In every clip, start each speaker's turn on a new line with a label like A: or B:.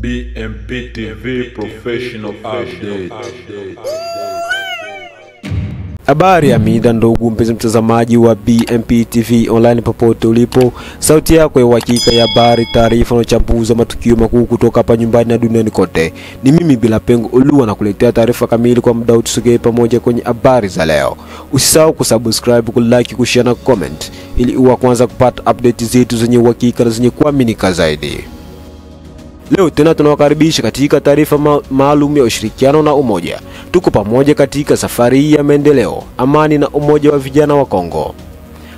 A: BMP TV Professional Update.
B: Habari ya mida ndugu mpenzi mtazamaji wa BMP TV online popote ulipo. Sauti yako ya uhakika ya habari, taarifa na uchambuzi wa matukio makuu kutoka hapa nyumbani na duniani kote. Ni mimi Bila Pengo Olua na kuletea taarifa kamili kwa muda tusogee pamoja kwenye habari za leo. Usisahau kusubscribe, kulike, kushare na comment ili uwe kwanza kupata update zetu zenye uhakika na zenye kuaminika zaidi. Leo tena tunawakaribisha katika taarifa maalum ya ushirikiano na umoja. Tuko pamoja katika safari hii ya maendeleo, amani na umoja wa vijana wa Kongo.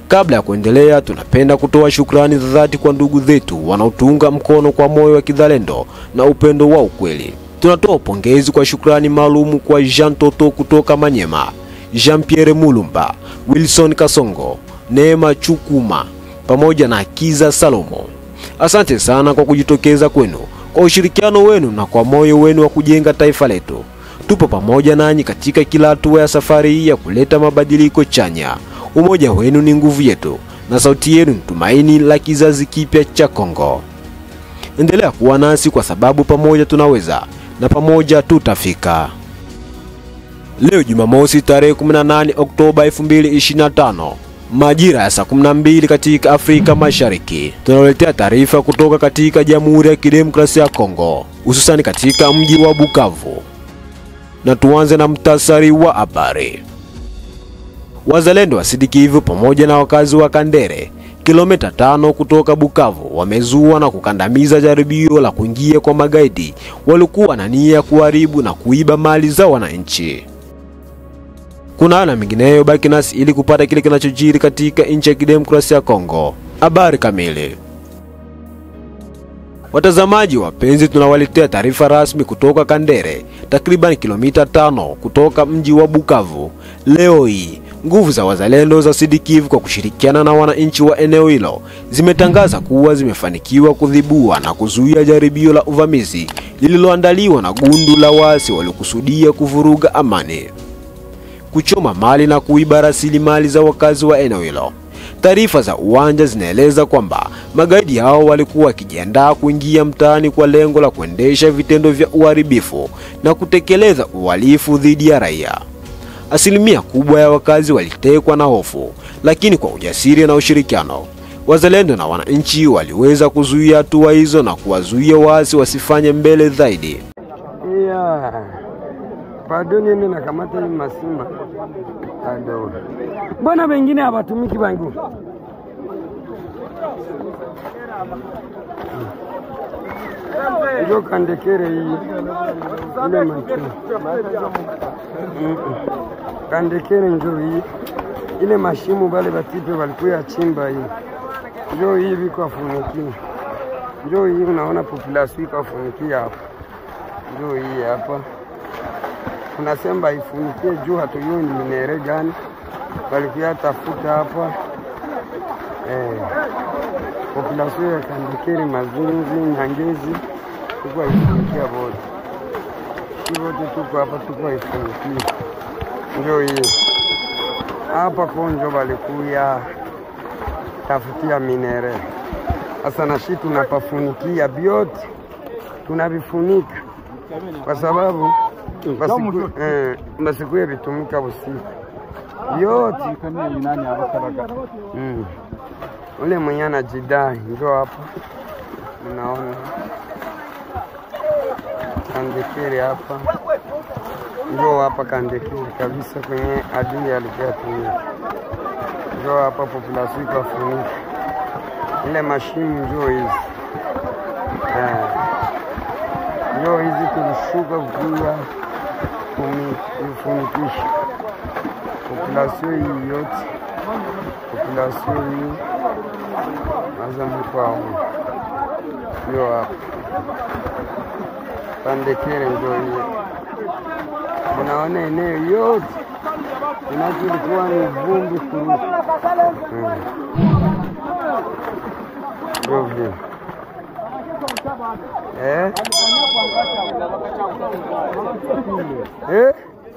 B: Kabla ya kuendelea, tunapenda kutoa shukrani za dhati kwa ndugu zetu wanaotuunga mkono kwa moyo wa kizalendo na upendo wa ukweli. Tunatoa pongezi kwa shukrani maalum kwa Jean Toto kutoka Manyema, Jean Pierre Mulumba, Wilson Kasongo, Neema Chukuma pamoja na Kiza Salomo. Asante sana kwa kujitokeza kwenu, kwa ushirikiano wenu na kwa moyo wenu wa kujenga taifa letu. Tupo pamoja nanyi katika kila hatua ya safari hii ya kuleta mabadiliko chanya. Umoja wenu ni nguvu yetu na sauti yenu ni tumaini la kizazi kipya cha Kongo. Endelea kuwa nasi kwa sababu pamoja tunaweza na pamoja tutafika. Leo Jumamosi tarehe 18 Oktoba 2025. Majira ya saa 12 katika Afrika Mashariki. Tunaletea taarifa kutoka katika Jamhuri ya Kidemokrasia ya Kongo, hususan katika mji wa Bukavu. Na tuanze na mtasari wa habari. Wazalendo wa Sud Kivu pamoja na wakazi wa Kandere, kilomita 5 kutoka Bukavu, wamezua na kukandamiza jaribio la kuingia kwa magaidi walikuwa na nia ya kuharibu na kuiba mali za wananchi. Kuna na mingineyo, baki nasi ili kupata kile kinachojiri katika nchi ya Kidemokrasia ya Kongo. Habari kamili. Watazamaji wapenzi, tunawaletea taarifa rasmi kutoka Kandere, takriban kilomita 5 kutoka mji wa Bukavu. Leo hii, nguvu za wazalendo za Sud Kivu kwa kushirikiana na wananchi wa eneo hilo zimetangaza kuwa zimefanikiwa kudhibua na kuzuia jaribio la uvamizi lililoandaliwa na gundu la waasi waliokusudia kuvuruga amani, kuchoma mali na kuiba rasilimali za wakazi wa eneo hilo. Taarifa za uwanja zinaeleza kwamba magaidi hao walikuwa wakijiandaa kuingia mtaani kwa lengo la kuendesha vitendo vya uharibifu na kutekeleza uhalifu dhidi ya raia. Asilimia kubwa ya wakazi walitekwa na hofu, lakini kwa ujasiri na ushirikiano, wazalendo na wananchi waliweza kuzuia hatua hizo na kuwazuia waasi wasifanye mbele zaidi.
C: Bado nini na kamata ni masima ado bwana, wengine hawatumiki bangu. Ndio Kandekere hii ile macho Kandekere ndio hii ile mashimu bale batipe walikuwa chimba hii ndio hii biko afunikia, ndio hii unaona population iko afunikia hapa, ndio hii hapa tunasema ifunikie juu hatuyoni minere gani walikuwa tafuta hapa. Population ya Kandekere, Mazinzi, Nyangezi tuko ifunikia bote. Kibote tuko hapa tuko ifunikia. Ndio hii. Hapa konjo walikuwa tafutia minere. Sasa na shi tunapafunikia biote. Tunavifunika kwa sababu masiku ya vitumika usiku yote. Ule mwenye anajidai ndio hapa unaona Kandekere hapa, ndio hapa Kandekere kabisa kwenye adui alikuwa tumika, ndio hapa population ikafunika ile mashimu, ndio hizi ndio hizi tulishuka kuja kufunikisha population hii yote. Population hii azamu kwao ndio hapa Kandekere, ndio hii unaona eneo yote inachulikuwa ni vumbi kuru. Ndio vile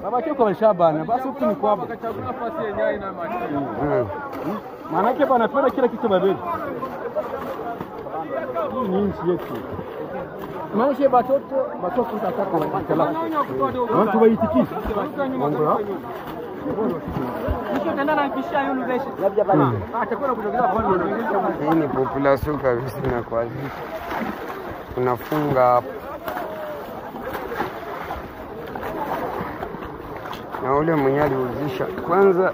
D: baba kiko walishabana basi huku ni kwabo nafasi yenyewe ina maana yake wanapenda kila kitu babeli. Hii ni nchi yetu. Maisha batoto tutataka watala. Watu waitikise. Mungu wao.
C: Hii ni population kabisa na kwa tunafunga hapa. Na ule mwenye aliuzisha kwanza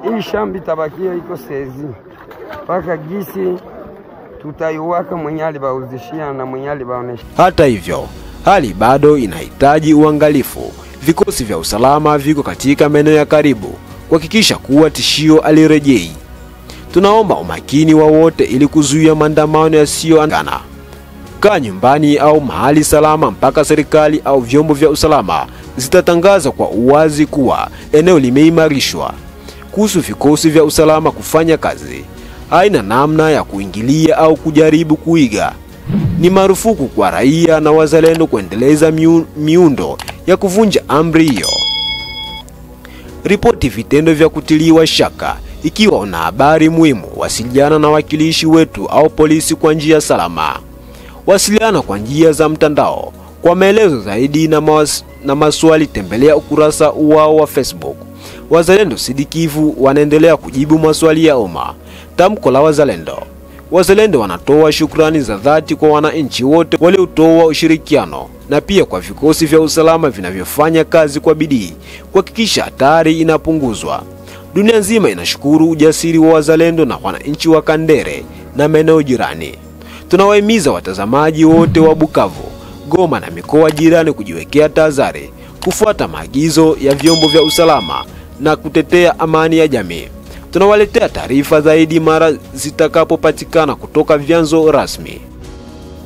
C: hii shambi tabakia iko sezi paka gisi tutaiwaka mwenye alibauzishia na mwenye alibaonesha.
B: Hata hivyo, hali bado inahitaji uangalifu. Vikosi vya usalama viko katika maeneo ya karibu kuhakikisha kuwa tishio alirejei. Tunaomba umakini wa wote ili kuzuia maandamano yasiyoangana. Kaa nyumbani au mahali salama mpaka serikali au vyombo vya usalama zitatangaza kwa uwazi kuwa eneo limeimarishwa. Kuhusu vikosi vya usalama kufanya kazi, haina namna ya kuingilia au kujaribu kuiga. Ni marufuku kwa raia na wazalendo kuendeleza miundo ya kuvunja amri hiyo. Ripoti vitendo vya kutiliwa shaka. Ikiwa una habari muhimu, wasiliana na wakilishi wetu au polisi kwa njia salama. Wasiliana kwa njia za mtandao. Kwa maelezo zaidi na maswali tembelea ukurasa wao wa Facebook. Wazalendo Sidikivu wanaendelea kujibu maswali ya umma. Tamko la wazalendo. Wazalendo wanatoa shukrani za dhati kwa wananchi wote waliotoa ushirikiano na pia kwa vikosi vya usalama vinavyofanya kazi kwa bidii kuhakikisha hatari inapunguzwa. Dunia nzima inashukuru ujasiri wa wazalendo na wananchi wa Kandere na maeneo jirani. Tunawahimiza watazamaji wote wa Bukavu, Goma na mikoa jirani kujiwekea tahadhari, kufuata maagizo ya vyombo vya usalama na kutetea amani ya jamii. Tunawaletea taarifa zaidi mara zitakapopatikana kutoka vyanzo rasmi.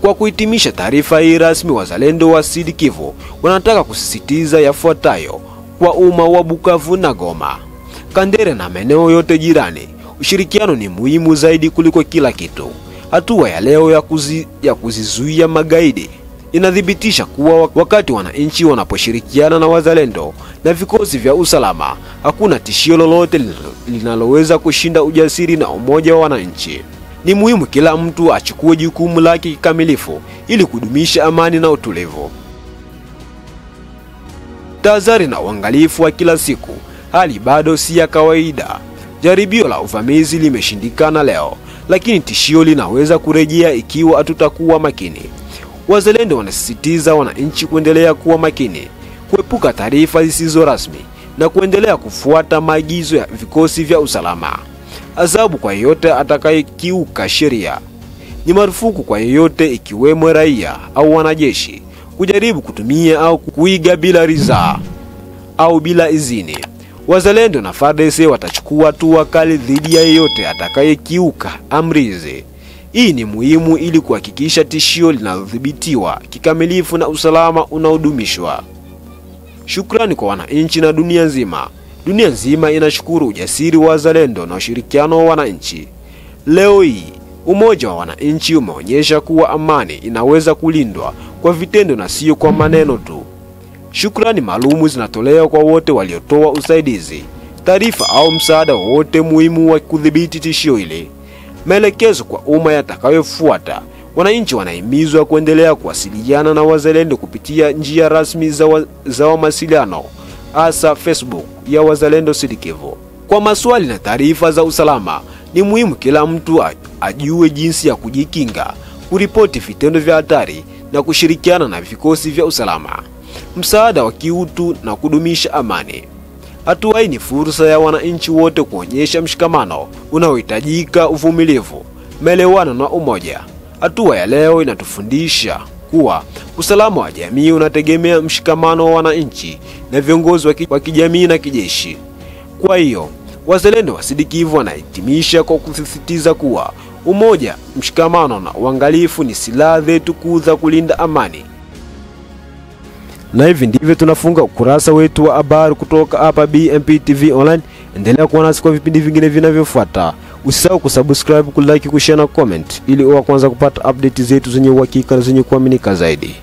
B: Kwa kuhitimisha taarifa hii rasmi, wazalendo wa Sidikivu wanataka kusisitiza yafuatayo kwa umma wa Bukavu na Goma, Kandere na maeneo yote jirani. Ushirikiano ni muhimu zaidi kuliko kila kitu. Hatua ya leo ya kuzizuia magaidi inadhibitisha kuwa wakati wananchi wanaposhirikiana na wazalendo na vikosi vya usalama, hakuna tishio lolote linaloweza kushinda ujasiri na umoja wa wananchi. Ni muhimu kila mtu achukue jukumu lake kikamilifu ili kudumisha amani na utulivu. Tahadhari na uangalifu wa kila siku. Hali bado si ya kawaida. Jaribio la uvamizi limeshindikana leo, lakini tishio linaweza kurejea ikiwa hatutakuwa makini. Wazalendo wanasisitiza wananchi kuendelea kuwa makini, kuepuka taarifa zisizo rasmi na kuendelea kufuata maagizo ya vikosi vya usalama. Adhabu kwa yeyote atakayekiuka sheria. Ni marufuku kwa yeyote ikiwemo raia au wanajeshi kujaribu kutumia au kuiga bila ridhaa au bila idhini. Wazalendo na FARDC watachukua hatua kali dhidi ya yeyote atakayekiuka amri hizi. Hii ni muhimu ili kuhakikisha tishio linadhibitiwa kikamilifu na usalama unaodumishwa. Shukrani kwa wananchi na dunia nzima. Dunia nzima inashukuru ujasiri wa wazalendo na ushirikiano wa wananchi. Leo hii, umoja wa wananchi umeonyesha kuwa amani inaweza kulindwa kwa vitendo na sio kwa maneno tu. Shukrani maalumu zinatolewa kwa wote waliotoa usaidizi, taarifa au msaada wote muhimu wa kudhibiti tishio hili. Maelekezo kwa umma yatakayofuata. Wananchi wanahimizwa kuendelea kuwasiliana na wazalendo kupitia njia rasmi za mawasiliano, hasa Facebook ya Wazalendo Sidikivu. Kwa maswali na taarifa za usalama, ni muhimu kila mtu ajue jinsi ya kujikinga, kuripoti vitendo vya hatari na kushirikiana na vikosi vya usalama. Msaada wa kiutu na kudumisha amani. Hatua hii ni fursa ya wananchi wote kuonyesha mshikamano unaohitajika, uvumilivu, maelewano na umoja. Hatua ya leo inatufundisha kuwa usalama wa jamii unategemea mshikamano wa wananchi na viongozi wa kijamii na kijeshi. Kwa hiyo, wazalendo wa Sidikivu wanahitimisha kwa kusisitiza kuwa umoja, mshikamano na uangalifu ni silaha zetu kuu za kulinda amani. Na hivi ndivyo tunafunga ukurasa wetu wa habari kutoka hapa BMP TV Online. Endelea kuwa nasi kwa vipindi vingine vinavyofuata. Usisahau kusubscribe, kulike, kushare na comment ili uwe kwanza kupata update zetu zenye uhakika na zenye kuaminika zaidi.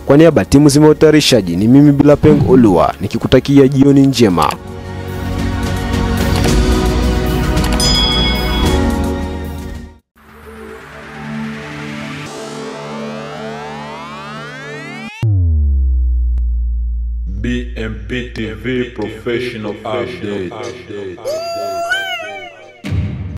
B: Kwa niaba ya timu zima ya utayarishaji, ni mimi Bila Pengo Olua nikikutakia jioni njema.
A: BMP TV Professional Update.